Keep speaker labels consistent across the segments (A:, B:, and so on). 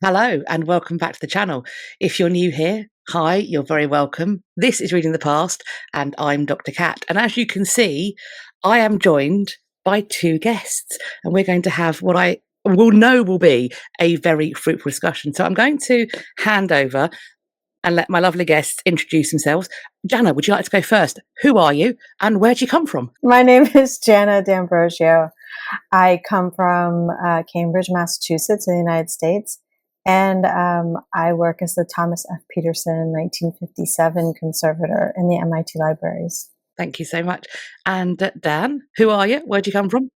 A: Hello and welcome back to the channel. If you're new here, hi, you're very welcome. This is Reading the Past and I'm Dr. Cat. And as you can see, I am joined by two guests and we're going to have what I will know will be a very fruitful discussion. So I'm going to hand over and let my lovely guests introduce themselves. Jana, would you like to go first? Who are you and where do you come from?
B: My name is Jana Dambrogio. I come from Cambridge, Massachusetts in the United States. And I work as the Thomas F. Peterson 1957 conservator in the MIT libraries.
A: Thank you so much. And Dan, who are you? Where do you come from?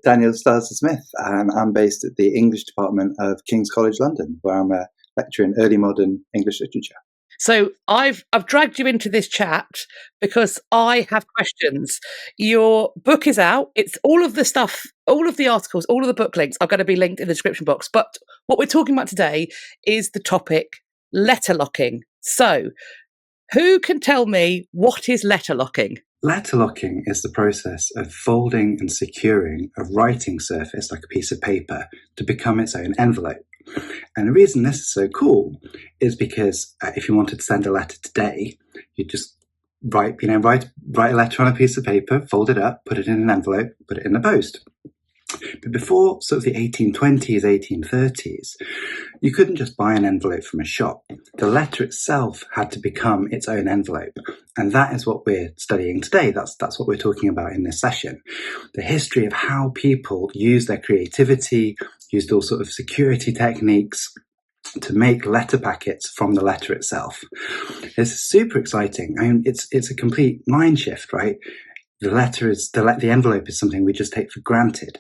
C: Daniel Starza Smith, and I'm based at the English department of King's College London, where I'm a lecturer in early modern English literature.
A: So I've dragged you into this chat because I have questions. Your book is out. It's all of the stuff, all of the articles, all of the book links are going to be linked in the description box. But what we're talking about today is the topic letterlocking. So who can tell me what is letterlocking?
C: Letterlocking is the process of folding and securing a writing surface, like a piece of paper, to become its own envelope. And the reason this is so cool is because if you wanted to send a letter today, you just write a letter on a piece of paper, fold it up, put it in an envelope, put it in the post. But before sort of the 1820s, 1830s, you couldn't just buy an envelope from a shop. The letter itself had to become its own envelope. And that is what we're studying today. That's what we're talking about in this session. The history of how people used their creativity, used all sort of security techniques to make letter packets from the letter itself. It's super exciting. I mean, it's a complete mind shift, right? The envelope is something we just take for granted.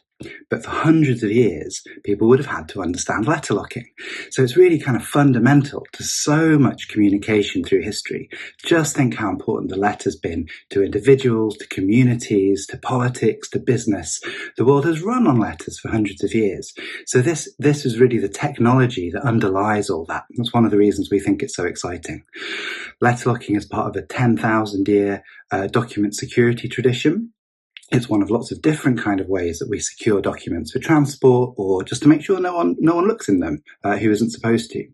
C: But for hundreds of years, people would have had to understand letterlocking. So it's really kind of fundamental to so much communication through history. Just think how important the letter's been to individuals, to communities, to politics, to business. The world has run on letters for hundreds of years. So this is really the technology that underlies all that. That's one of the reasons we think it's so exciting. Letterlocking is part of a 10,000-year document security tradition. It's one of lots of different kind of ways that we secure documents for transport or just to make sure no one looks in them who isn't supposed to.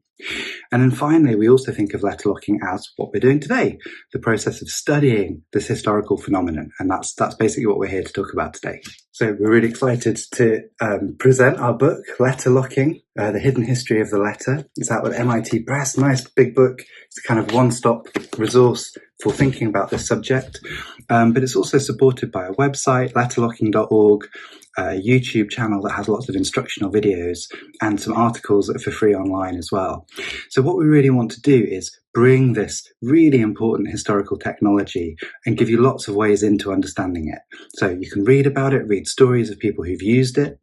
C: And then finally, we also think of letterlocking as what we're doing today, the process of studying this historical phenomenon. And that's basically what we're here to talk about today. So we're really excited to present our book, Letterlocking, The Hidden History of the Letter. It's out with MIT Press, nice big book. It's a kind of one-stop resource for thinking about this subject. But it's also supported by a website, letterlocking.org, a YouTube channel that has lots of instructional videos and some articles that are for free online as well. So what we really want to do is bring this really important historical technology and give you lots of ways into understanding it. So you can read about it, read stories of people who've used it.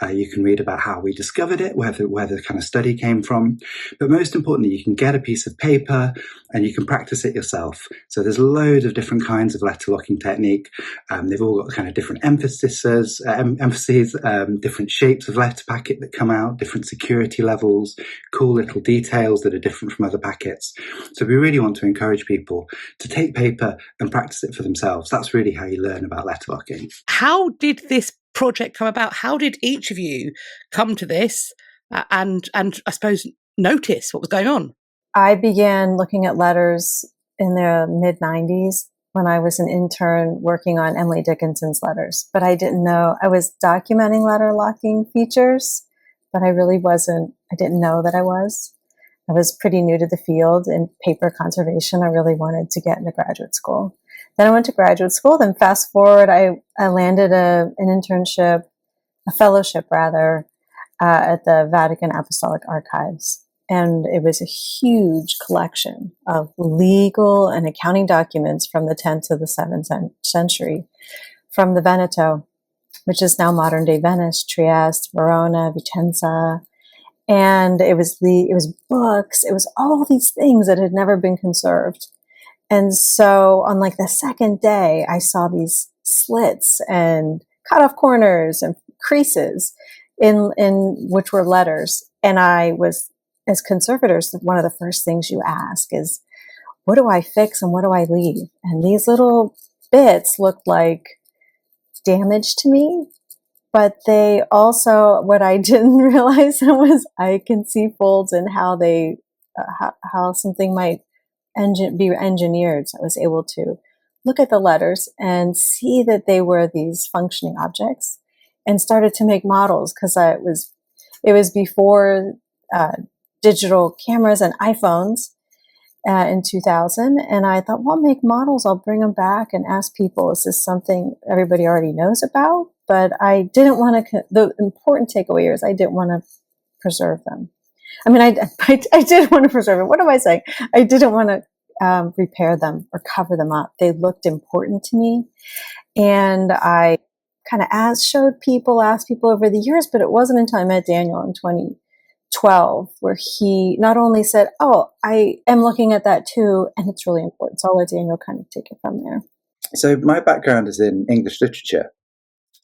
C: You can read about how we discovered it, where the kind of study came from. But most importantly, you can get a piece of paper and you can practice it yourself. So there's loads of different kinds of letterlocking technique. They've all got kind of different emphases, different shapes of letter packet that come out, different security levels, cool little details that are different from other packets. So we really want to encourage people to take paper and practice it for themselves. That's really how you learn about letterlocking.
A: How did this project come about? How did each of you come to this and I suppose notice what was going on?
B: I began looking at letters in the mid-90s when I was an intern working on Emily Dickinson's letters. But I didn't know, I was documenting letterlocking features, but I didn't know that I was. I was pretty new to the field in paper conservation. I really wanted to get into graduate school. Then I went to graduate school. Then fast forward, I landed an internship, a fellowship rather, at the Vatican Apostolic Archives. And it was a huge collection of legal and accounting documents from the 10th to the 7th century, from the Veneto, which is now modern-day Venice, Trieste, Verona, Vicenza. And it was books, it was all these things that had never been conserved. And so on like the second day, I saw these slits and cut off corners and creases in which were letters. And I was, as conservators, one of the first things you ask is, what do I fix and what do I leave? And these little bits looked like damage to me. But they also, what I didn't realize was I can see folds in how they, how something might be engineered. So I was able to look at the letters and see that they were these functioning objects, and started to make models, because it was before digital cameras and iPhones in 2000. And I thought, well, I'll make models. I'll bring them back and ask people, is this something everybody already knows about? But I didn't want to, the important takeaway here is I didn't want to preserve them. I mean, I did want to preserve them. What am I saying? I didn't want to repair them or cover them up. They looked important to me. And I kind of asked people over the years, but it wasn't until I met Daniel in 2012 where he not only said, oh, I am looking at that too, and it's really important. So I'll let Daniel kind of take it from there.
C: So my background is in English literature.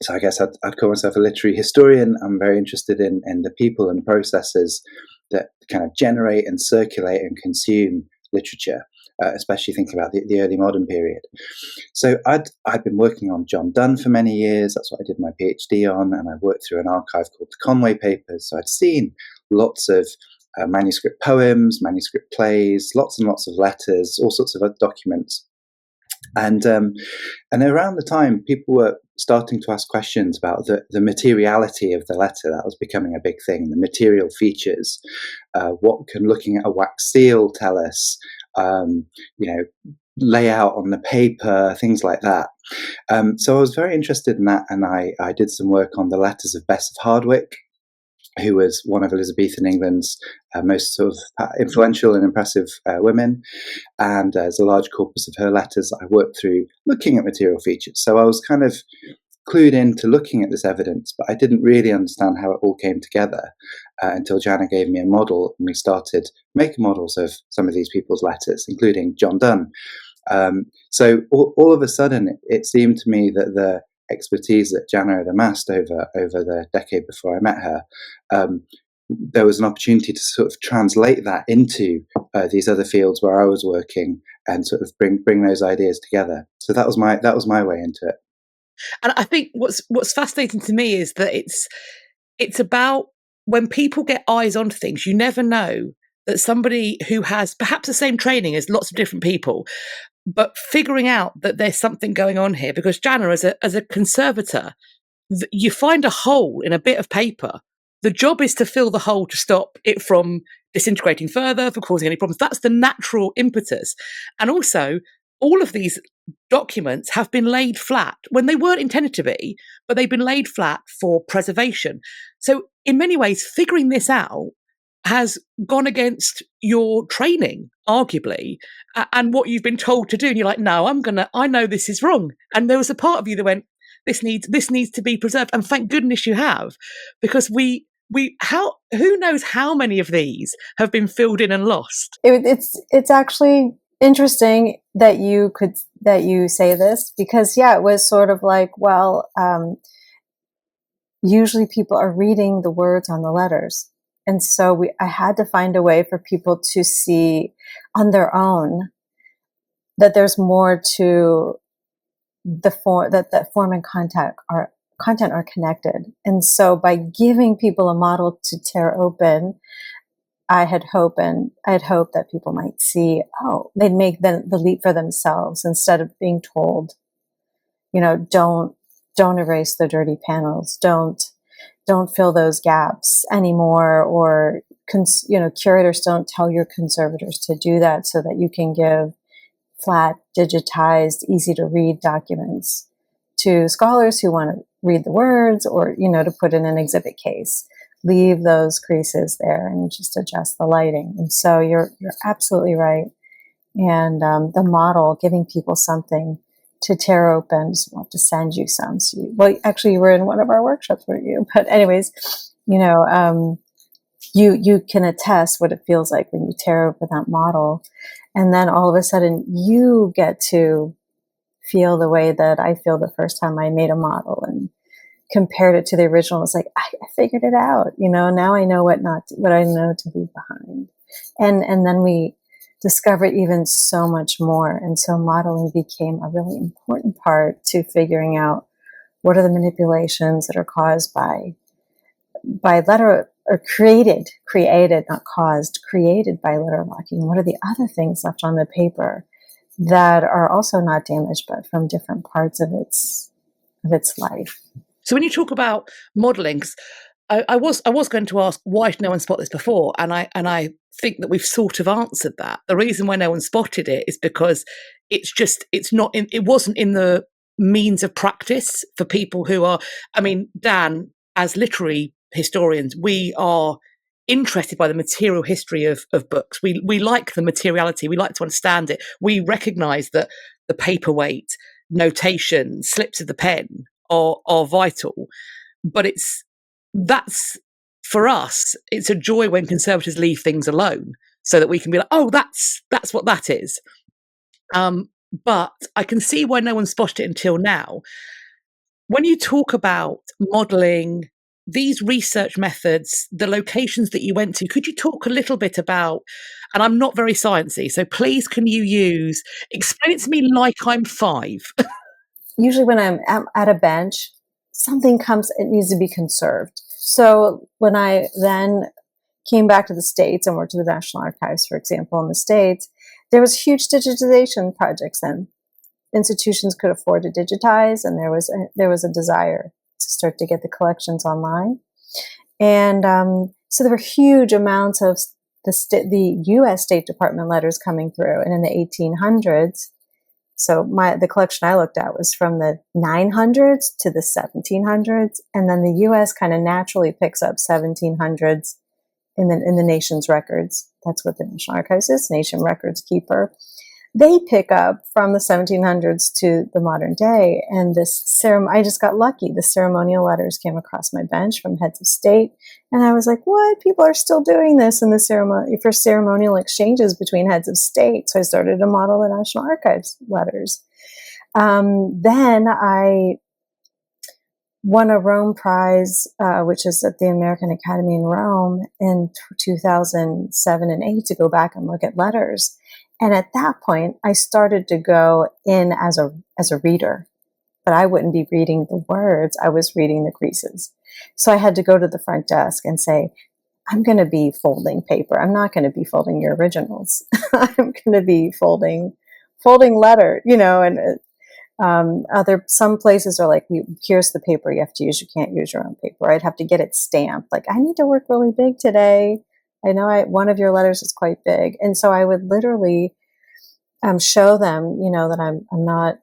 C: So I guess I'd call myself a literary historian. I'm very interested in the people and processes that kind of generate and circulate and consume literature, especially thinking about the early modern period. So I'd been working on John Donne for many years. That's what I did my PhD on, and I worked through an archive called the Conway Papers. So I'd seen lots of manuscript poems, manuscript plays, lots and lots of letters, all sorts of other documents. And around the time, people were starting to ask questions about the materiality of the letter. That was becoming a big thing, the material features. What can looking at a wax seal tell us? Layout on the paper, things like that. So I was very interested in that, and I did some work on the letters of Bess of Hardwick, who was one of Elizabethan England's most sort of influential and impressive women. And there's a large corpus of her letters that I worked through looking at material features. So I was kind of clued into looking at this evidence, but I didn't really understand how it all came together until Jana gave me a model, and we started making models of some of these people's letters, including John Donne. So all of a sudden, it seemed to me that the expertise that Jana had amassed over the decade before I met her, there was an opportunity to sort of translate that into these other fields where I was working, and sort of bring those ideas together. So that was my way into it.
A: And I think what's fascinating to me is that it's about when people get eyes onto things, you never know that somebody who has perhaps the same training as lots of different people, but figuring out that there's something going on here. Because Jana, as a conservator, you find a hole in a bit of paper. The job is to fill the hole to stop it from disintegrating further, for causing any problems. That's the natural impetus. And also, all of these documents have been laid flat when they weren't intended to be, but they've been laid flat for preservation. So in many ways, figuring this out has gone against your training, arguably, and what you've been told to do. And you're like, no, I know this is wrong. And there was a part of you that went, this needs to be preserved. And thank goodness you have, because who knows how many of these have been filled in and lost.
B: It's actually interesting that you say this, because it was sort of like, well, usually people are reading the words on the letters. And so I had to find a way for people to see on their own that there's more to the form, that form and content are connected. And so by giving people a model to tear open, I had hope that people might see, they'd make the leap for themselves instead of being told, don't erase the dirty panels, don't fill those gaps anymore, or curators don't tell your conservators to do that so that you can give flat, digitized, easy to read documents to scholars who want to read the words, or to put in an exhibit case. Leave those creases there and just adjust the lighting. And so you're absolutely right. And the model, giving people something to tear open, so we'll have to send you some. So you were in one of our workshops, weren't you? But anyways, you can attest what it feels like when you tear open that model. And then all of a sudden you get to feel the way that I feel the first time I made a model and compared it to the original. It's like, I figured it out, now I know what I know to leave behind. And then we discovered even so much more. And so modeling became a really important part to figuring out What are the manipulations that are caused by letter, or created, not caused, created by letterlocking? What are the other things left on the paper that are also not damaged, but from different parts of its life?
A: So when you talk about modelling, I was going to ask, why did no one spot this before? And I think that we've sort of answered that. The reason why no one spotted it is because it wasn't in the means of practice for people who are, I mean, Dan, as literary historians, we are interested by the material history of books. We like the materiality. We like to understand it. We recognise that the paperweight, notation, slips of the pen are vital. But that's for us, it's a joy when conservators leave things alone so that we can be like, oh, that's what that is. But I can see why no one spotted it until now. When you talk about modelling, these research methods, the locations that you went to, could you talk a little bit about, and I'm not very sciencey, so please can you explain it to me like I'm 5.
B: Usually when I'm at a bench, something comes, it needs to be conserved. So when I then came back to the States and worked at the National Archives, for example, in the States, there was huge digitization projects then. Institutions could afford to digitize, and there was a desire to start to get the collections online. And so there were huge amounts of the U.S. State Department letters coming through. And in the 1800s, so the collection I looked at was from the 900s to the 1700s, and then the U.S. kind of naturally picks up 1700s in the nation's records. That's what the National Archives is, nation records keeper. They pick up from the 1700s to the modern day, and I just got lucky. The ceremonial letters came across my bench from heads of state, and I was like, what? People are still doing this in the ceremonial exchanges between heads of state. So I started to model the National Archives letters. Then I won a Rome Prize, which is at the American Academy in Rome in 2007 and 2008, to go back and look at letters. And at that point, I started to go in as a reader, but I wouldn't be reading the words. I was reading the creases. So I had to go to the front desk and say, I'm going to be folding paper. I'm not going to be folding your originals. I'm going to be folding letter, and some places are like, here's the paper you have to use. You can't use your own paper. I'd have to get it stamped. Like, I need to work really big today. I know one of your letters is quite big. And so I would literally show them, that I'm not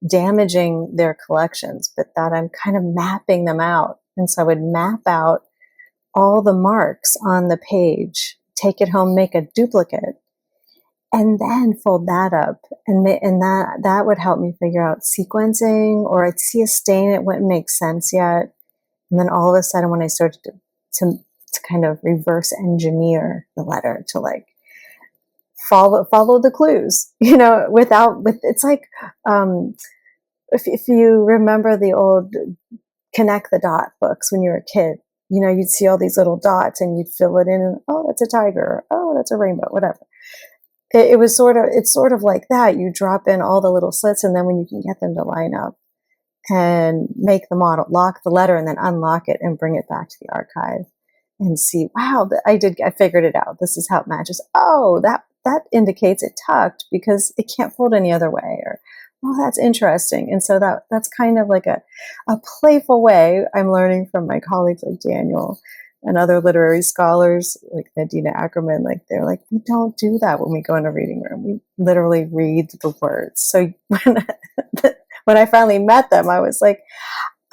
B: damaging their collections, but that I'm kind of mapping them out. And so I would map out all the marks on the page, take it home, make a duplicate, and then fold that up. And that would help me figure out sequencing, or I'd see a stain, it wouldn't make sense yet. And then all of a sudden, when I started to kind of reverse engineer the letter to like follow the clues, it's like, if you remember the old connect the dot books when you were a kid, you'd see all these little dots and you'd fill it in, and oh, that's a tiger, oh, that's a rainbow, whatever. It's sort of like that. You drop in all the little slits, and then when you can get them to line up and make the model, lock the letter, and then unlock it and bring it back to the archive and see, wow, I figured it out. This is how it matches. Oh, that indicates it tucked because it can't fold any other way. Or, oh, that's interesting. And so that's kind of like a playful way I'm learning from my colleagues like Daniel and other literary scholars like Nadina Ackerman. Like, they're like, we don't do that when we go in a reading room. We literally read the words. So when I finally met them, I was like,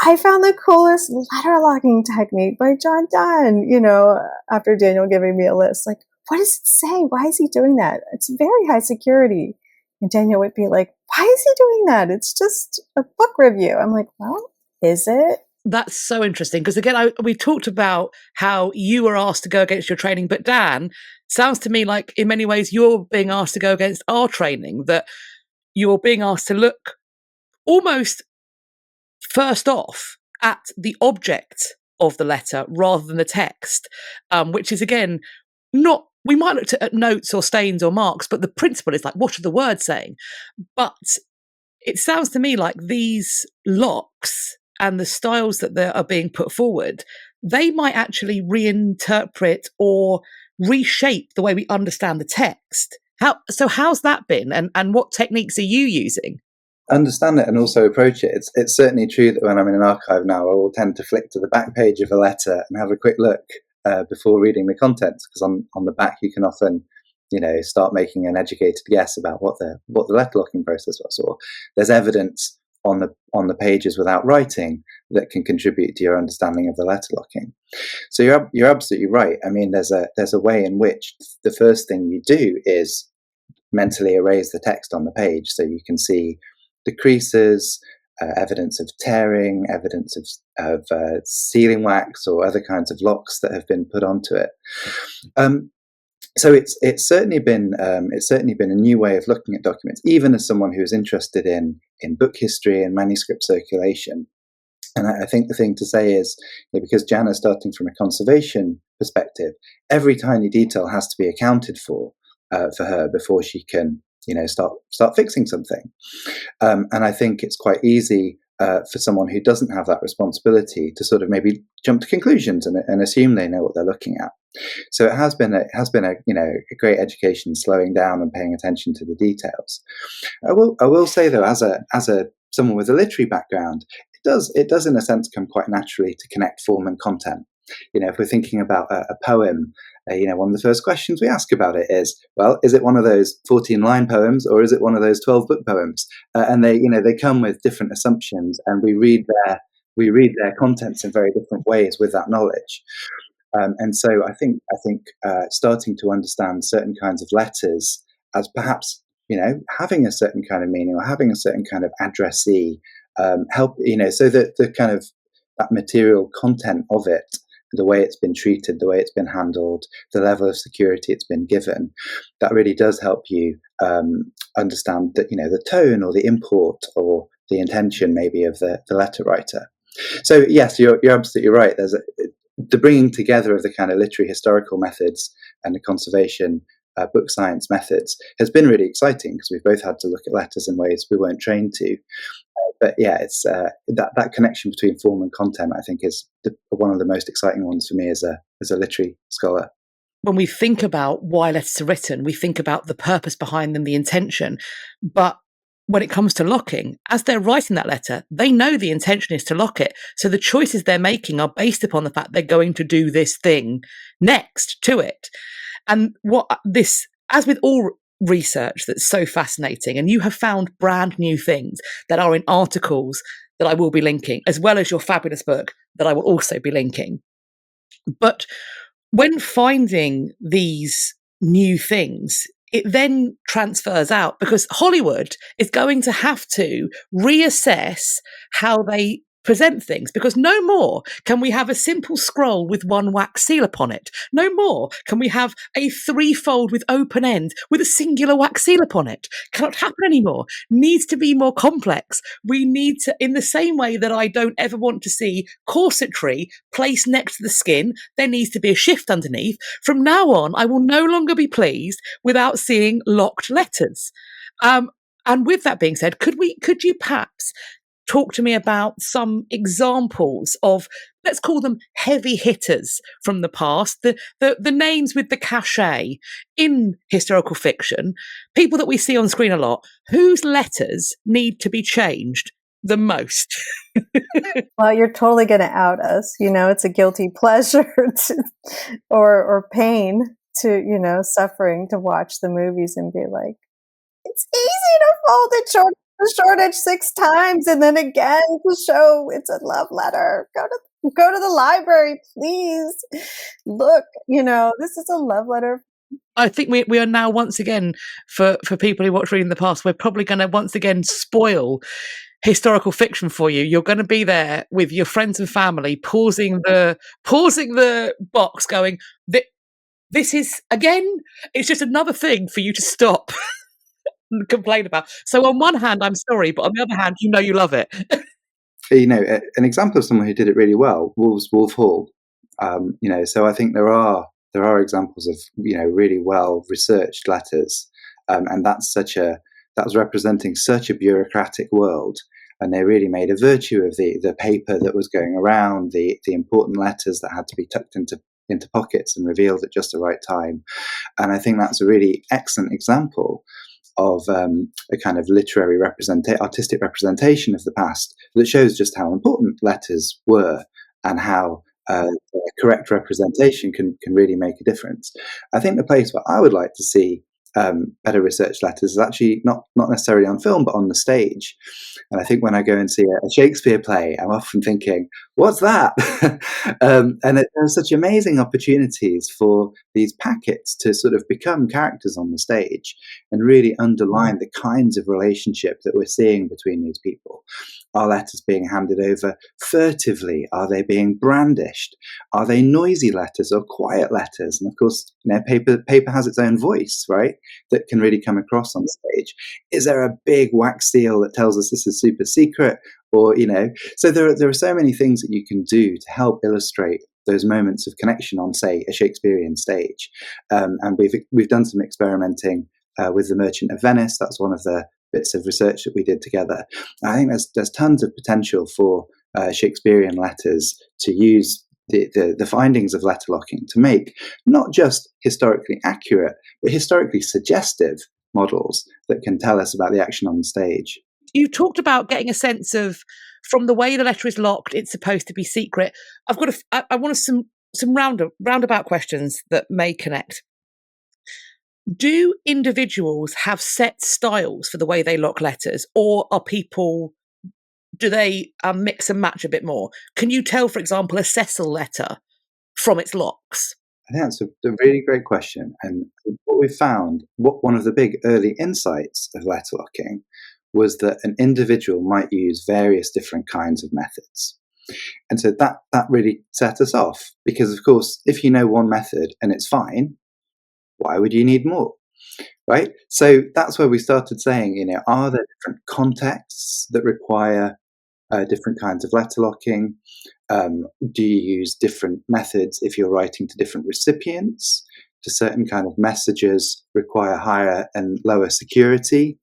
B: I found the coolest letterlocking technique by John Donne, after Daniel giving me a list. Like, what does it say? Why is he doing that? It's very high security. And Daniel would be like, why is he doing that? It's just a book review. I'm like, well, is it?
A: That's so interesting, because again, we talked about how you were asked to go against your training, but Dan, sounds to me like in many ways you're being asked to go against our training, that you're being asked to look almost first off at the object of the letter rather than the text, which is again not, we might look at notes or stains or marks, but the principle is like, what are the words saying? But it sounds to me like these locks and the styles that are being put forward, they might actually reinterpret or reshape the way we understand the text. How's that been, and what techniques are you using?
C: Understand it and also approach it. It's certainly true that when I'm in an archive now, I will tend to flick to the back page of a letter and have a quick look before reading the contents, because on the back you can often, start making an educated guess about what the letterlocking process was, or there's evidence on the pages without writing that can contribute to your understanding of the letterlocking. So you're absolutely right. I mean, there's a way in which the first thing you do is mentally erase the text on the page, so you can see the creases, evidence of tearing, evidence of sealing wax or other kinds of locks that have been put onto it. So it's certainly been a new way of looking at documents, even as someone who is interested in book history and manuscript circulation. And I think the thing to say is, because Jana's starting from a conservation perspective, every tiny detail has to be accounted for her before she can start fixing something. And I think it's quite easy for someone who doesn't have that responsibility to sort of maybe jump to conclusions and assume they know what they're looking at. So it has been a great education, slowing down and paying attention to the details. I will say though, as someone with a literary background, it does in a sense come quite naturally to connect form and content. If we're thinking about a poem, one of the first questions we ask about it is, well, is it one of those 14-line poems or is it one of those 12-book poems? And they come with different assumptions, and we read their contents in very different ways with that knowledge. And so I think starting to understand certain kinds of letters as perhaps having a certain kind of meaning or having a certain kind of addressee help so that the kind of that material content of it, the way it's been treated, the way it's been handled, the level of security it's been given, that really does help you understand that the tone or the import or the intention maybe of the letter writer. So yes, you're absolutely right. There's the bringing together of the kind of literary historical methods and the conservation book science methods has been really exciting, because we've both had to look at letters in ways we weren't trained to. But yeah, it's that connection between form and content, I think, is one of the most exciting ones for me as a literary scholar.
A: When we think about why letters are written, we think about the purpose behind them, the intention. But when it comes to locking, as they're writing that letter, they know the intention is to lock it. So the choices they're making are based upon the fact they're going to do this thing next to it. And as with all research that's so fascinating, and you have found brand new things that are in articles that I will be linking, as well as your fabulous book that I will also be linking. But when finding these new things, it then transfers out, because Hollywood is going to have to reassess how they present things, because no more can we have a simple scroll with one wax seal upon it. No more can we have a threefold with open end with a singular wax seal upon it. Cannot happen anymore. Needs to be more complex. We need to, in the same way that I don't ever want to see corsetry placed next to the skin, there needs to be a shift underneath. From now on, I will no longer be pleased without seeing locked letters. And with that being said, could you perhaps talk to me about some examples of, let's call them heavy hitters from the past, the names with the cachet in historical fiction, people that we see on screen a lot, whose letters need to be changed the most?
B: Well, you're totally going to out us. It's a guilty pleasure or pain to, suffering to watch the movies and be like, it's easy to fold it short. The short edge 6 times and then again to show it's a love letter. Go to the library, please. Look, this is a love letter.
A: I think we are now once again, for people who watch Reading the Past, we're probably going to once again spoil historical fiction for you. You're going to be there with your friends and family, pausing the box, going, "This is again." It's just another thing for you to stop. Complain about. So on one hand, I'm sorry, but on the other hand, you love it.
C: An example of someone who did it really well was Wolf Hall. So I think there are examples of really well researched letters, and that was representing such a bureaucratic world and they really made a virtue of the paper that was going around, the important letters that had to be tucked into pockets and revealed at just the right time. And I think that's a really excellent example of a kind of literary artistic representation of the past that shows just how important letters were and how correct representation can really make a difference. I think the place where I would like to see better research letters is actually not necessarily on film, but on the stage. And I think when I go and see a Shakespeare play, I'm often thinking, what's that? And there are such amazing opportunities for these packets to sort of become characters on the stage and really underline the kinds of relationship that we're seeing between these people. Are letters being handed over furtively? Are they being brandished? Are they noisy letters or quiet letters? And of course, paper has its own voice, right? That can really come across on stage. Is there a big wax seal that tells us this is super secret? Or, so there are so many things that you can do to help illustrate those moments of connection on, say, a Shakespearean stage. And we've done some experimenting with the Merchant of Venice. That's one of the bits of research that we did together. I think there's tons of potential for Shakespearean letters to use the findings of letterlocking to make not just historically accurate, but historically suggestive models that can tell us about the action on the stage.
A: You talked about getting a sense of, from the way the letter is locked, it's supposed to be secret. I want some roundabout questions that may connect. Do individuals have set styles for the way they lock letters, or do they mix and match a bit more? Can you tell, for example, a Cecil letter from its locks?
C: I think that's a really great question. And what we found, one of the big early insights of letterlocking was that an individual might use various different kinds of methods. And so that really set us off, because, of course, if you know one method and it's fine, why would you need more? Right? So that's where we started saying, are there different contexts that require different kinds of letterlocking? Do you use different methods if you're writing to different recipients? Do certain kind of messages require higher and lower security?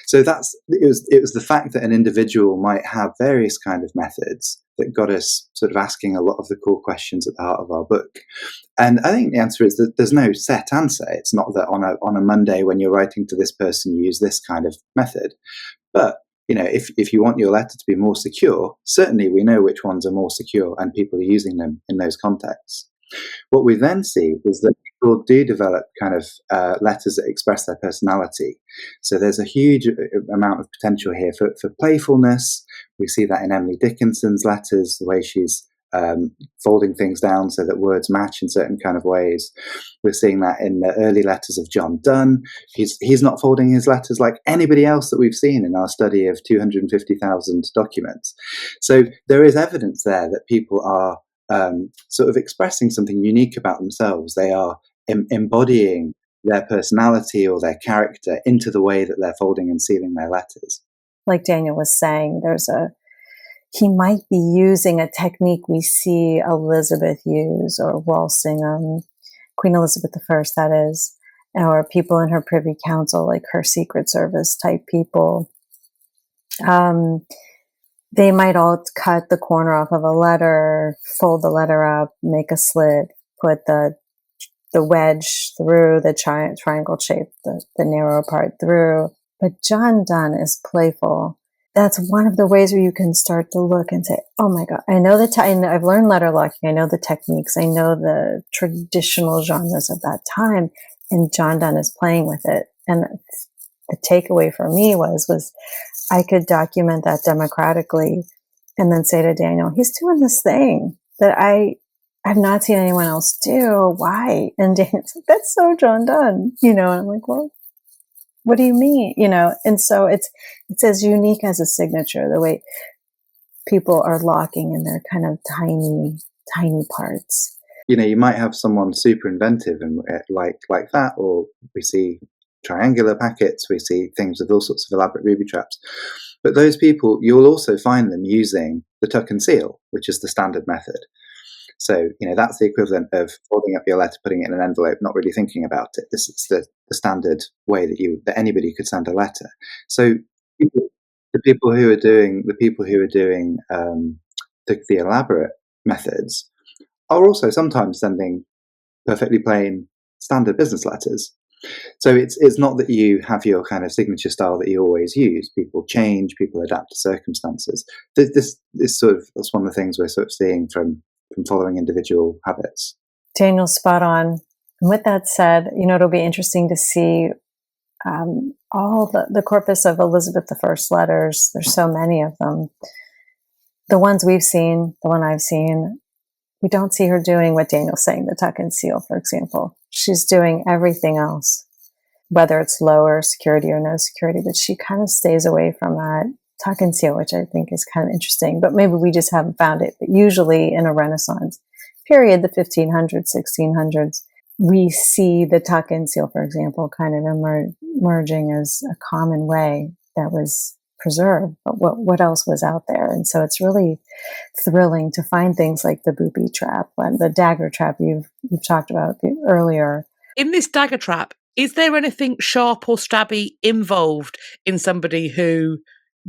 C: So it was the fact that an individual might have various kind of methods that got us sort of asking a lot of the core questions at the heart of our book. And I think the answer is that there's no set answer. It's not that on a Monday when you're writing to this person, you use this kind of method. But if you want your letter to be more secure, certainly we know which ones are more secure and people are using them in those contexts. What we then see is that people do develop kind of letters that express their personality. So there's a huge amount of potential here for playfulness. We see that in Emily Dickinson's letters, the way she's folding things down so that words match in certain kind of ways. We're seeing that in the early letters of John Donne. He's not folding his letters like anybody else that we've seen in our study of 250,000 documents. So there is evidence there that people are sort of expressing something unique about themselves. They are embodying their personality or their character into the way that they're folding and sealing their letters.
B: Like Daniel was saying, he might be using a technique we see Elizabeth use, or Walsingham, Queen Elizabeth I, that is, or people in her Privy Council, like her Secret Service type people. They might all cut the corner off of a letter, fold the letter up, make a slit, put the wedge through the triangle shape, the narrow part through. But John Donne is playful. That's one of the ways where you can start to look and say, oh my God, I know I've learned letterlocking. I know the techniques. I know the traditional genres of that time. And John Donne is playing with it. And the takeaway for me was I could document that democratically and then say to Daniel, he's doing this thing that I've not seen anyone else do. Why? And Daniel's like, that's so John Donne, and I'm like, well, what do you mean? And so it's as unique as a signature, the way people are locking in their kind of tiny, tiny parts.
C: You might have someone super inventive and like that, or we see triangular packets, we see things with all sorts of elaborate booby traps. But those people, you'll also find them using the tuck and seal, which is the standard method. So, that's the equivalent of folding up your letter, putting it in an envelope, not really thinking about it. This is the standard way that anybody could send a letter. So the people who are doing the elaborate methods are also sometimes sending perfectly plain standard business letters. So it's not that you have your kind of signature style that you always use. People change, people adapt to circumstances. This is that's one of the things we're sort of seeing from following individual habits.
B: Daniel's spot on. And with that said, it'll be interesting to see all the corpus of Elizabeth I's letters. There's so many of them. The ones we've seen, the one I've seen, we don't see her doing what Daniel's saying, the tuck and seal, for example. She's doing everything else, whether it's lower security or no security, but she kind of stays away from that tuck and seal, which I think is kind of interesting, but maybe we just haven't found it. But usually in a Renaissance period, the 1500s, 1600s, we see the tuck and seal, for example, kind of emerging as a common way that was preserved. But what else was out there? And so it's really thrilling to find things like the booby trap and the dagger trap you've talked about earlier.
A: In this dagger trap, is there anything sharp or stabby involved in somebody who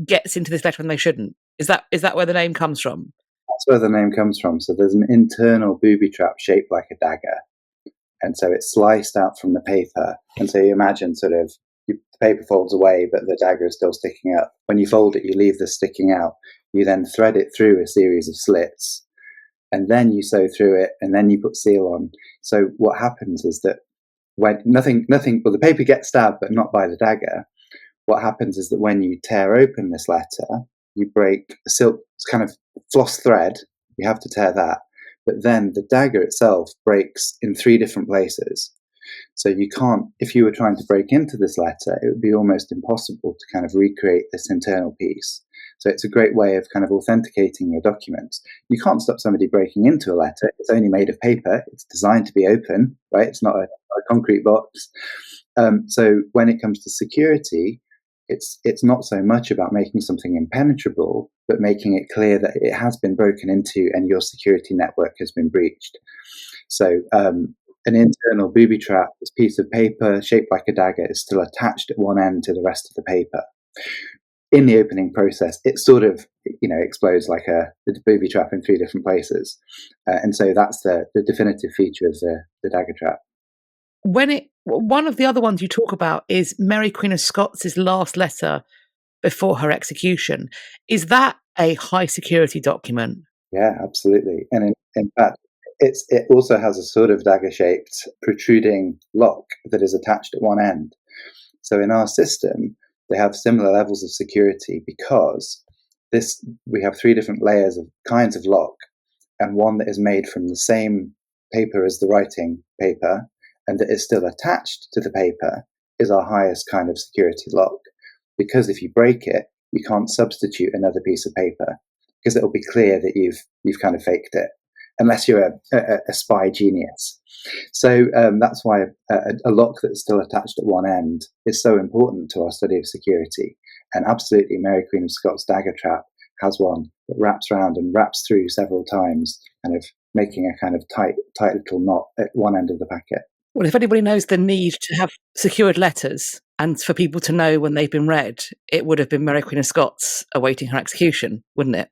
A: gets into this letter when they shouldn't? Is that where the name comes from?
C: That's where the name comes from. So there's an internal booby trap shaped like a dagger. And so it's sliced out from the paper. And so you imagine the paper folds away, but the dagger is still sticking up. When you fold it, you leave this sticking out. You then thread it through a series of slits, and then you sew through it, and then you put seal on. So what happens is that when the paper gets stabbed, but not by the dagger. What happens is that when you tear open this letter, you break the silk kind of floss thread. You have to tear that. But then the dagger itself breaks in 3 different places. So you can't, if you were trying to break into this letter, it would be almost impossible to kind of recreate this internal piece. So it's a great way of kind of authenticating your documents. You can't stop somebody breaking into a letter. It's only made of paper. It's designed to be open, right? It's not a concrete box. So when it comes to security, it's not so much about making something impenetrable, but making it clear that it has been broken into and your security network has been breached. So an internal booby trap, this piece of paper shaped like a dagger, is still attached at one end to the rest of the paper. In the opening process, it sort of explodes like a booby trap in 3 different places. And so that's the definitive feature of the dagger trap.
A: One of the other ones you talk about is Mary Queen of Scots' last letter before her execution. Is that a high security document?
C: Yeah, absolutely. And in fact, it also has a sort of dagger-shaped protruding lock that is attached at one end. So in our system, they have similar levels of security because we have 3 different layers of kinds of lock, and one that is made from the same paper as the writing paper, and that is still attached to the paper, is our highest kind of security lock. Because if you break it, you can't substitute another piece of paper, because it'll be clear that you've kind of faked it, unless you're a spy genius. So that's why a lock that's still attached at one end is so important to our study of security. And absolutely, Mary Queen of Scots' dagger trap has one that wraps around and wraps through several times, kind of making a kind of tight little knot at one end of the packet.
A: Well, if anybody knows the need to have secured letters and for people to know when they've been read, it would have been Mary Queen of Scots awaiting her execution, wouldn't it?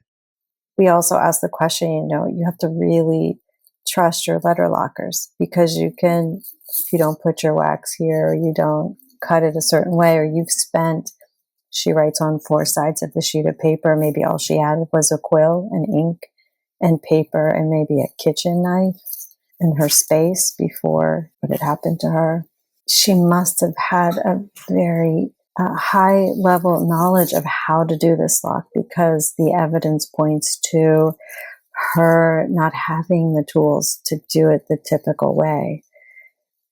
B: We also ask the question, you have to really trust your letter lockers, because if you don't put your wax here, or you don't cut it a certain way, or she writes on 4 sides of the sheet of paper, maybe all she added was a quill and ink and paper and maybe a kitchen knife in her space before what had happened to her. She must have had a very high level knowledge of how to do this lock, because the evidence points to her not having the tools to do it the typical way.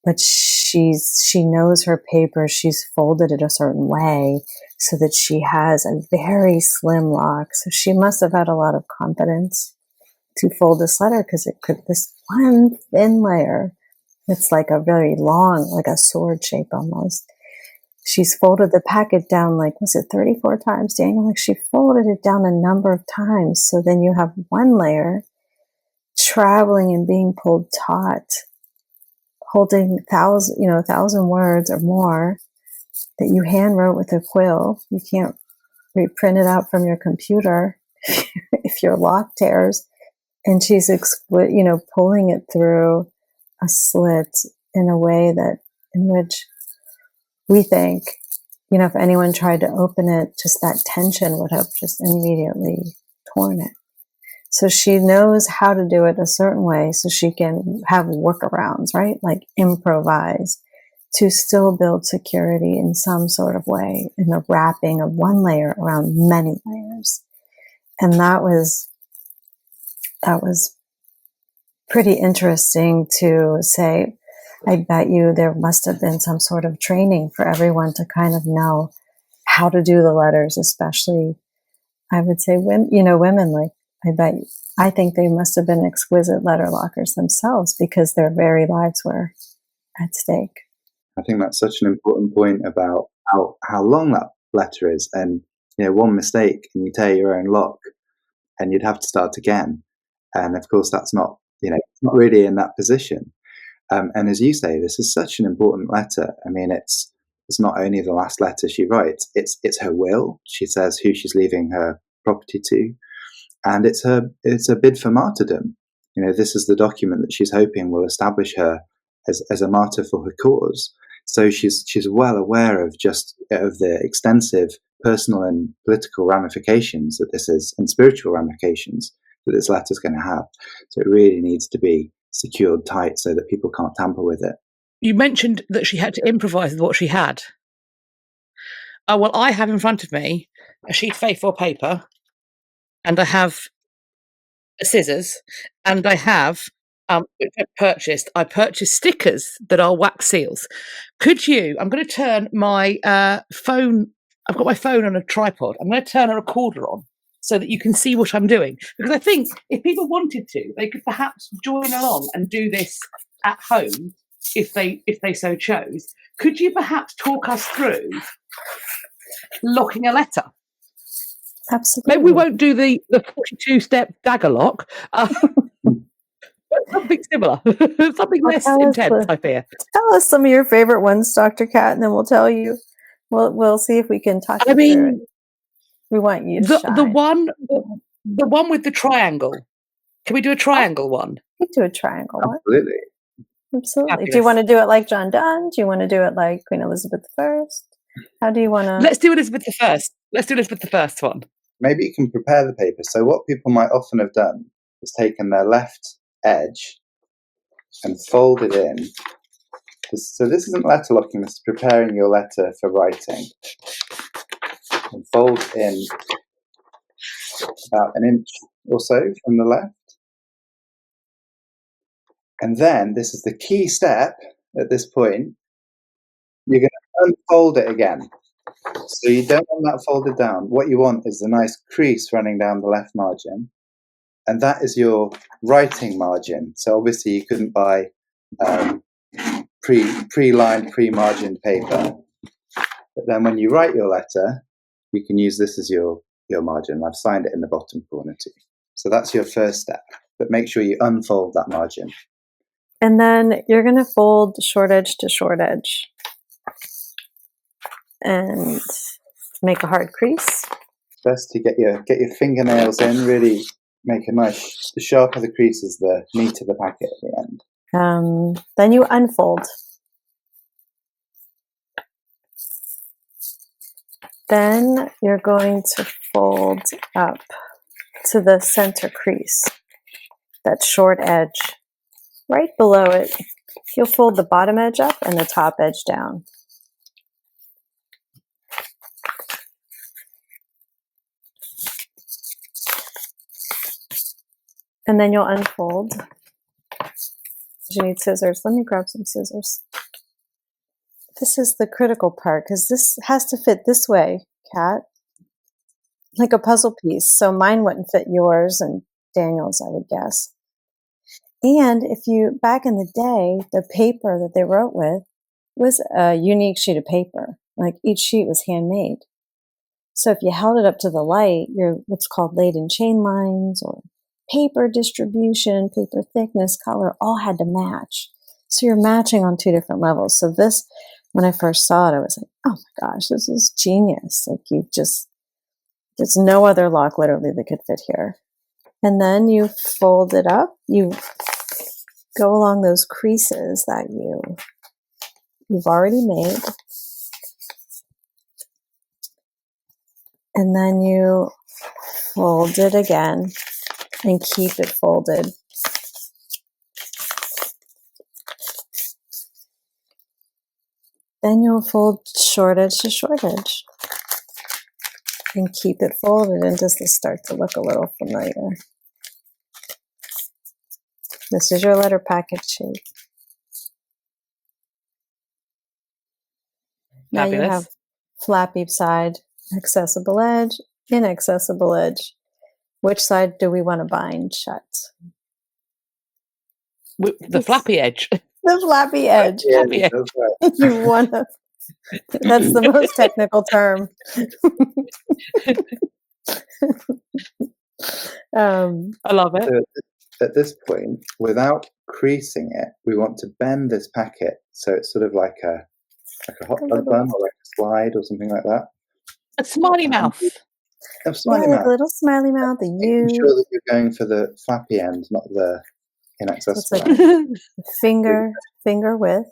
B: But she knows her paper, she's folded it a certain way so that she has a very slim lock. So she must have had a lot of confidence to fold this letter, because this one thin layer, it's like a very long, like a sword shape almost. She's folded the packet down, was it 34 times, Daniel? She folded it down a number of times. So then you have one layer traveling and being pulled taut, holding 1,000 words or more that you hand wrote with a quill. You can't print it out from your computer if your lock tears. And she's, pulling it through a slit in a way that, in which we think, if anyone tried to open it, just that tension would have just immediately torn it. So she knows how to do it a certain way so she can have workarounds, right? Like improvise to still build security in some sort of way in the wrapping of one layer around many layers. And that was pretty interesting to say. I bet you there must have been some sort of training for everyone to kind of know how to do the letters, especially, I would say, women. Like, I think they must have been exquisite letter lockers themselves because their very lives were at stake.
C: I think that's such an important point about how long that letter is. And, one mistake and you tear your own lock and you'd have to start again. And of course, that's not, not really in that position. And as you say, this is such an important letter. I mean, it's not only the last letter she writes, it's her will. She says who she's leaving her property to. And it's a bid for martyrdom. This is the document that she's hoping will establish her as a martyr for her cause. So she's well aware of the extensive personal and political ramifications that this is, and spiritual ramifications that this letter is going to have. So it really needs to be secured tight so that people can't tamper with it.
A: You mentioned that she had to improvise with what she had. Well, I have in front of me a sheet of A4 paper, and I have scissors, and I have I purchased stickers that are wax seals. Could you? I'm going to turn my phone. I've got my phone on a tripod. I'm going to turn a recorder on so that you can see what I'm doing, because I think if people wanted to, they could perhaps join along and do this at home if they so chose. Could you perhaps talk us through locking a letter?
B: Absolutely.
A: Maybe we won't do the 42-step dagger lock. Something similar, something less intense, I fear.
B: Tell us some of your favorite ones, Dr. Cat, and then we'll tell you. We'll see if we can talk you through it. We want you to shine.
A: The one with the triangle. Can we do a triangle one?
B: We can do a triangle one. Absolutely.
A: Fabulous.
B: Do you want to do it like John Donne? Do you want to do it like Queen Elizabeth I? How do you want to?
A: Let's do Elizabeth I. Let's do Elizabeth I one.
C: Maybe you can prepare the paper. So what people might often have done is taken their left edge and fold it in. So this isn't letter locking, this is preparing your letter for writing. And fold in about an inch or so from the left. And then, this is the key step at this point, you're going to unfold it again. So you don't want that folded down. What you want is a nice crease running down the left margin. And that is your writing margin. So obviously you couldn't buy pre-lined, pre-margined paper. But then when you write your letter, you can use this as your margin. I've signed it in the bottom corner too. So that's your first step. But make sure you unfold that margin.
B: And then you're going to fold short edge to short edge. And make a hard crease.
C: Best to get your fingernails in, really make a nice, the sharper the crease is, the neater the packet at the end.
B: Then you unfold. Then you're going to fold up to the center crease, that short edge. Right below it, you'll fold the bottom edge up and the top edge down. And then you'll unfold. You need scissors. Let me grab some scissors. This is the critical part because this has to fit this way, Kat, like a puzzle piece. So mine wouldn't fit yours and Daniel's, I would guess. And if you, back in the day, the paper that they wrote with was a unique sheet of paper. Like each sheet was handmade. So if you held it up to the light, your what's called Leyden chain lines or paper distribution, paper thickness, color, all had to match. So you're matching on two different levels. So this, when I first saw it, I was like, oh my gosh, this is genius. Like you've just There's no other lock literally that could fit here. And then you fold it up. You go along those creases that you've already made. And then you fold it again and keep it folded. Then you'll fold short edge to short edge and keep it folded. And does this start to look a little familiar? This is your letter package shape. Now you have flappy side, accessible edge, inaccessible edge. Which side do we want to bind shut?
A: The flappy edge.
B: The flappy edge.
C: Yeah,
A: Flappy edge.
C: that's right.
B: You want to. That's the most technical term.
A: I love it.
C: So at this point, without creasing it, we want to bend this packet so it's sort of like a hot dog bun or like a slide or something like that.
A: A smiley mouth.
C: A smiley
B: like
C: mouth.
B: a little smiley mouth. The U.
C: Making sure that you're going for the flappy end, not the inaccessible
B: It's
C: end.
B: finger width.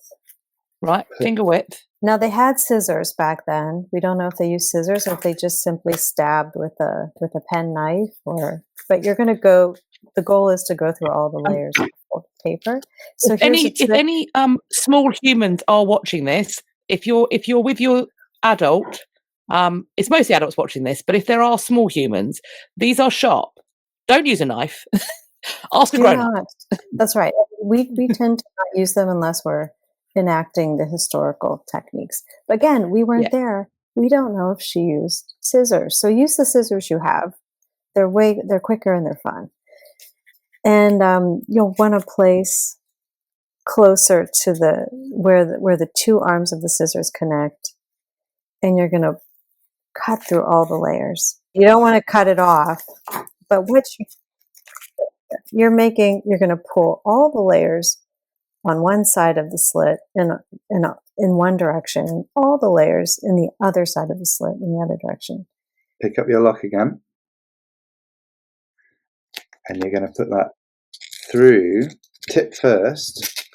A: Right, finger width.
B: Now they had scissors back then. We don't know if they used scissors or if they just simply stabbed with a pen knife. But you're going to go. The goal is to go through all the layers of paper. So
A: if any small humans are watching this, if you're with your adult, it's mostly adults watching this. But if there are small humans, these are sharp. Don't use a knife. Ask a grown-up.
B: That's right. We tend to not use them unless we're enacting the historical techniques. But again, we weren't there. We don't know if she used scissors. So use the scissors you have. They're quicker and they're fun. And you'll want to place closer to where the two arms of the scissors connect, and you're going to cut through all the layers. You don't want to cut it off, but what you're going to pull all the layers on one side of the slit in one direction, and all the layers in the other side of the slit in the other direction.
C: Pick up your lock again, and you're going to put that through, tip first,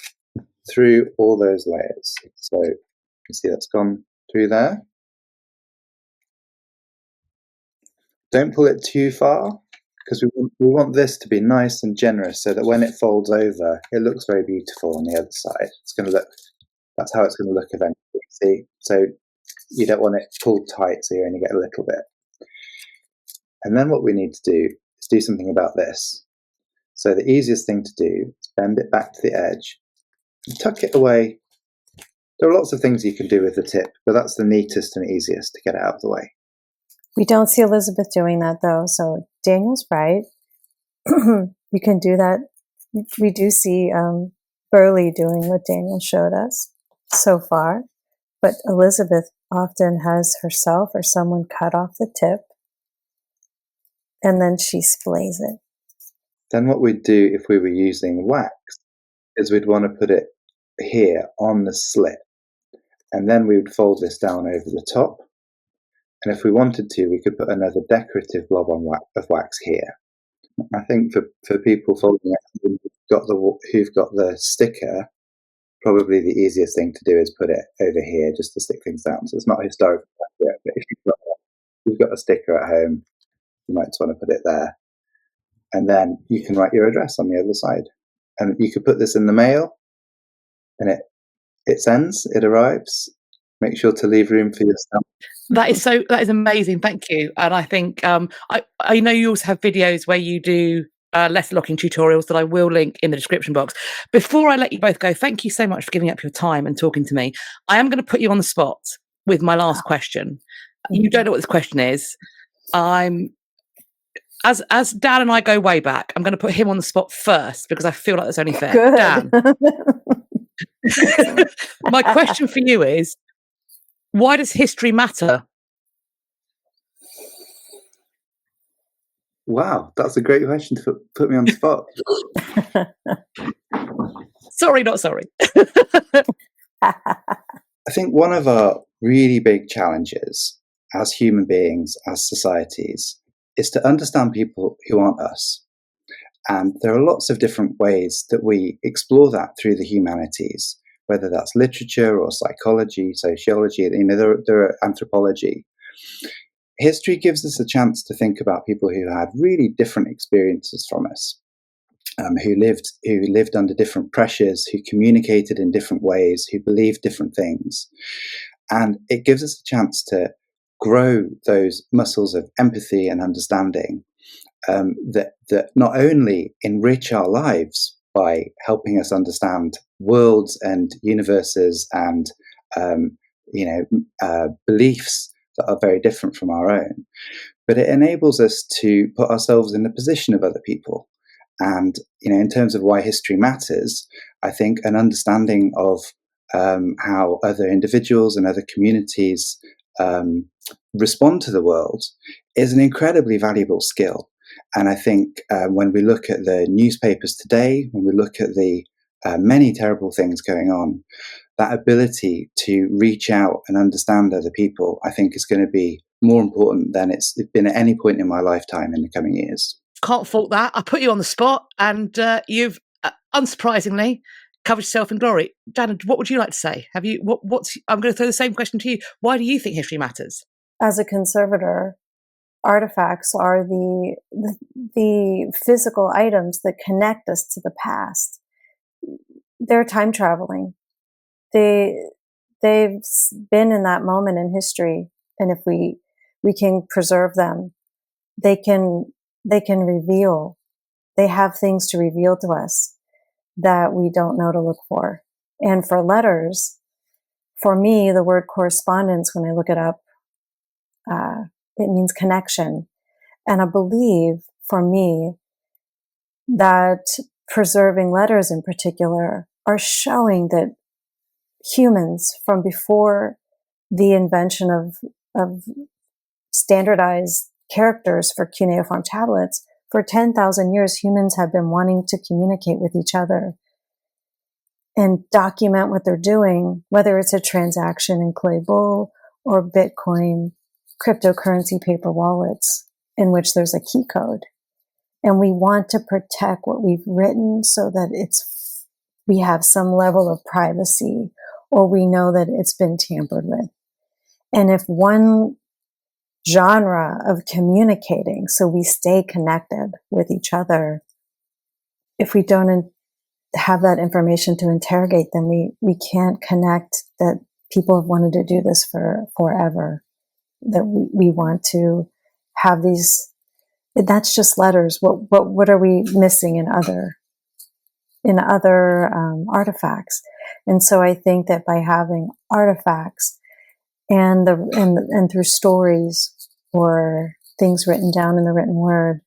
C: through all those layers. So you can see that's gone through there. Don't pull it too far, because we want this to be nice and generous so that when it folds over, it looks very beautiful on the other side. It's going to look, that's how it's going to look eventually. See? So you don't want it pulled tight so you only get a little bit. And then what we need to do is do something about this. So the easiest thing to do is bend it back to the edge and tuck it away. There are lots of things you can do with the tip, but that's the neatest and easiest to get it out of the way.
B: We don't see Elizabeth doing that though, so Daniel's right. You can do that. We do see Burley doing what Daniel showed us so far, but Elizabeth often has herself or someone cut off the tip, and then she splays it.
C: Then what we'd do if we were using wax is we'd want to put it here on the slit, and then we would fold this down over the top. And if we wanted to, we could put another decorative blob of wax here. I think for people folding it who've got the sticker, probably the easiest thing to do is put it over here just to stick things down. So it's not historical, but if you've got a sticker at home, you might just want to put it there. And then you can write your address on the other side. And you could put this in the mail, and it sends, it arrives. Make sure to leave room for yourself.
A: That is amazing. Thank you. And I think I know you also have videos where you do letterlocking tutorials that I will link in the description box. Before I let you both go, thank you so much for giving up your time and talking to me. I am going to put you on the spot with my last question. You don't know what this question is. As Dan and I go way back, I'm going to put him on the spot first because I feel like that's only fair.
B: Good.
A: Dan, my question for you is, why does history matter?
C: Wow, that's a great question to put me on the spot.
A: Sorry, not sorry.
C: I think one of our really big challenges as human beings, as societies, is to understand people who aren't us. And there are lots of different ways that we explore that through the humanities, whether that's literature or psychology, sociology, there are anthropology. History gives us a chance to think about people who had really different experiences from us, who lived under different pressures, who communicated in different ways, who believed different things. And it gives us a chance to grow those muscles of empathy and understanding that not only enrich our lives by helping us understand worlds and universes and beliefs that are very different from our own, but it enables us to put ourselves in the position of other people. And in terms of why history matters, I think an understanding of how other individuals and other communities respond to the world is an incredibly valuable skill. And I think when we look at the newspapers today, when we look at the many terrible things going on, that ability to reach out and understand other people, I think, is going to be more important than it's been at any point in my lifetime in the coming years.
A: Can't fault that. I put you on the spot, and you've unsurprisingly covered yourself in glory. Jana, what would you like to say? Have you? I'm going to throw the same question to you. Why do you think history matters?
B: As a conservator, artifacts are the physical items that connect us to the past. They're time traveling. They've been in that moment in history, and if we can preserve them, they can reveal. They have things to reveal to us that we don't know to look for. And for letters, for me, the word correspondence, when I look it up, it means connection. And I believe, for me, that preserving letters in particular are showing that humans, from before the invention of standardized characters for cuneiform tablets, for 10,000 years, humans have been wanting to communicate with each other and document what they're doing, whether it's a transaction in clay bull or Bitcoin, cryptocurrency paper wallets, in which there's a key code. And we want to protect what we've written so that we have some level of privacy, or we know that it's been tampered with. And if one genre of communicating, so we stay connected with each other, if we don't have that information to interrogate them, we can't connect that people have wanted to do this for forever, that we want to have these. That's just letters. What are we missing in other artifacts? And so I think that by having artifacts and through stories or things written down in the written word,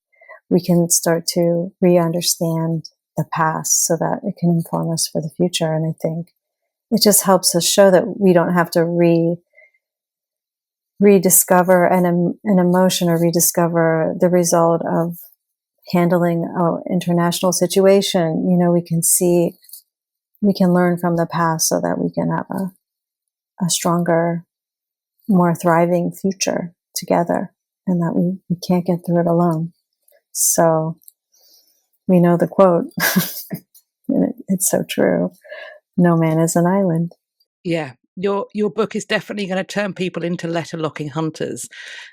B: we can start to re-understand the past so that it can inform us for the future. And I think it just helps us show that we don't have to rediscover an emotion or rediscover the result of handling an international situation. We can learn from the past so that we can have a stronger, more thriving future together, and that we can't get through it alone. So we know the quote, and it's so true. No man is an island.
A: Yeah. Your book is definitely going to turn people into letterlocking hunters.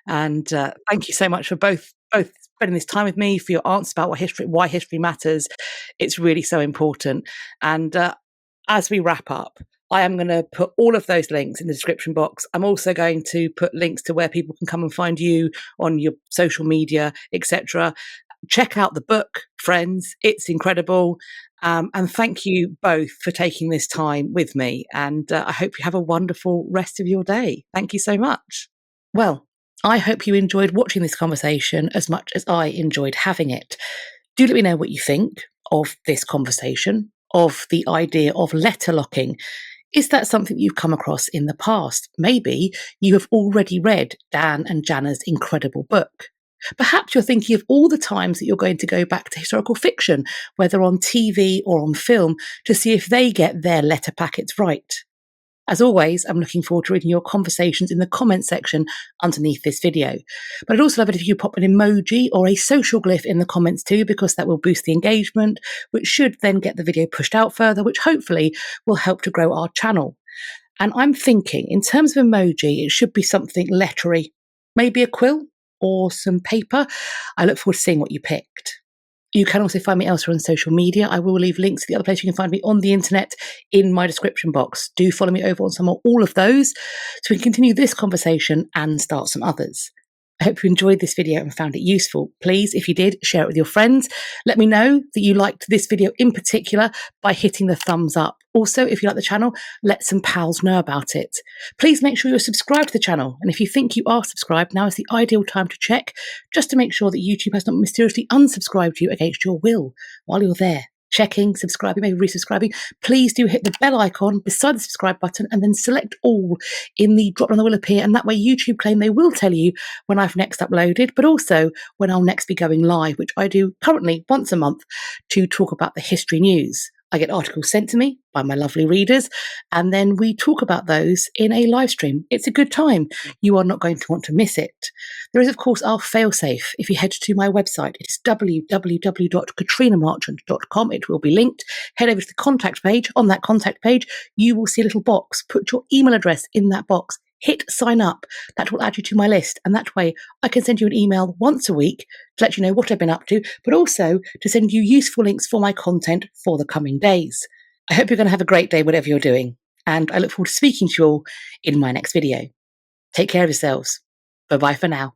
A: And thank you so much for both spending this time with me, for your answers about why history matters. It's really so important. And as we wrap up, I am going to put all of those links in the description box. I'm also going to put links to where people can come and find you on your social media, etc. Check out the book, friends. It's incredible. And thank you both for taking this time with me. And I hope you have a wonderful rest of your day. Thank you so much. Well, I hope you enjoyed watching this conversation as much as I enjoyed having it. Do let me know what you think of this conversation, of the idea of letterlocking. Is that something you've come across in the past? Maybe you have already read Dan and Jana's incredible book. Perhaps you're thinking of all the times that you're going to go back to historical fiction, whether on TV or on film, to see if they get their letter packets right. As always, I'm looking forward to reading your conversations in the comments section underneath this video. But I'd also love it if you pop an emoji or a social glyph in the comments too, because that will boost the engagement, which should then get the video pushed out further, which hopefully will help to grow our channel. And I'm thinking, in terms of emoji, it should be something lettery, maybe a quill or some paper. I look forward to seeing what you picked. You can also find me elsewhere on social media. I will leave links to the other place you can find me on the internet in my description box. Do follow me over on some or all of those so we can continue this conversation and start some others. I hope you enjoyed this video and found it useful. Please, if you did, share it with your friends. Let me know that you liked this video in particular by hitting the thumbs up. Also, if you like the channel, let some pals know about it. Please make sure you're subscribed to the channel. And if you think you are subscribed, now is the ideal time to check, just to make sure that YouTube has not mysteriously unsubscribed you against your will while you're there. Checking, subscribing, maybe resubscribing, please do hit the bell icon beside the subscribe button and then select all in the drop down that will appear. And that way YouTube claim they will tell you when I've next uploaded, but also when I'll next be going live, which I do currently once a month to talk about the history news. I get articles sent to me by my lovely readers, and then we talk about those in a live stream. It's a good time. You are not going to want to miss it. There is, of course, our failsafe. If you head to my website, it's www.katrinamarchant.com. It will be linked. Head over to the contact page. On that contact page, you will see a little box. Put your email address in that box. Hit sign up. That will add you to my list. And that way I can send you an email once a week to let you know what I've been up to, but also to send you useful links for my content for the coming days. I hope you're going to have a great day, whatever you're doing. And I look forward to speaking to you all in my next video. Take care of yourselves. Bye-bye for now.